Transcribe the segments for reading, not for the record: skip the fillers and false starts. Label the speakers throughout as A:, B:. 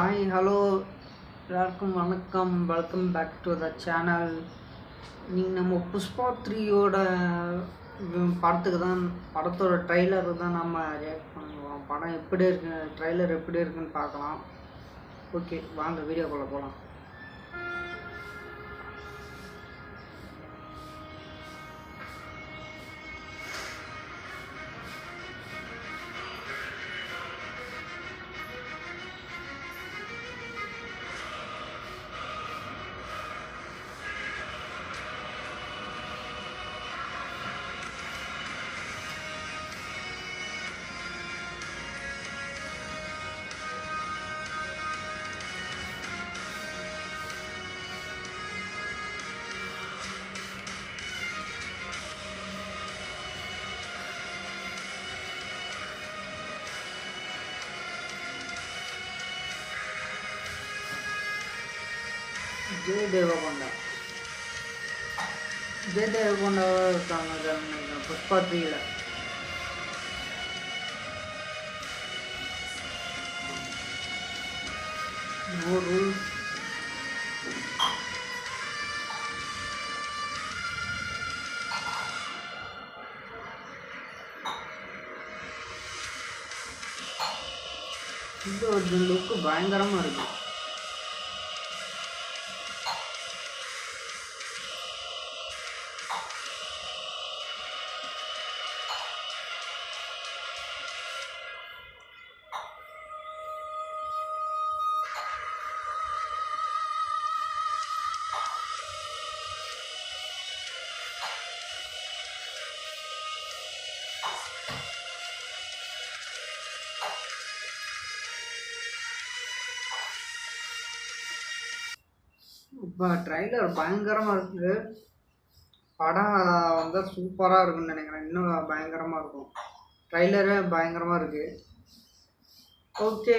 A: Hi hello எல்லாருக்கும் வணக்கம். Welcome back to the channel. நீங்கள் நம்ம புஷ்பா 3யோட படத்துக்கு தான் படத்தோட ட்ரைலருக்கு தான் நம்ம ரியாக்ட் பண்ணுவோம். படம் எப்படி இருக்கு, ட்ரைலர் எப்படி இருக்குன்னு பார்க்கலாம். ஓகே, வாங்க வீடியோக்குள்ளே போகலாம். ஜெய் தேவகொண்டா இருக்காங்க நினைக்கிறேன் புஷ்பா 3ல. No rules. இந்த ஒரு லுக்கு பயங்கரமாக இருக்கு. இப்போ ட்ரைலர் பயங்கரமாக இருக்குது. படம் வந்து சூப்பராக இருக்குன்னு நினைக்கிறேன். இன்னும் பயங்கரமாக இருக்கும். ட்ரைலரே பயங்கரமாக இருக்குது. ஓகே,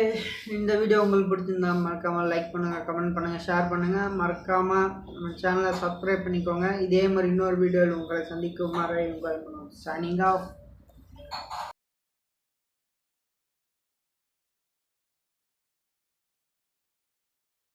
A: இந்த வீடியோ உங்களுக்கு பிடிச்சிருந்தா மறக்காமல் லைக் பண்ணுங்கள், கமெண்ட் பண்ணுங்கள், ஷேர் பண்ணுங்கள். மறக்காமல் நம்ம சேனலை சப்ஸ்கிரைப் பண்ணிக்கோங்க. இதே மாதிரி இன்னொரு வீடியோவில் உங்களை சந்திக்கும் வரை உங்கள் சைனிங் ஆஃப்.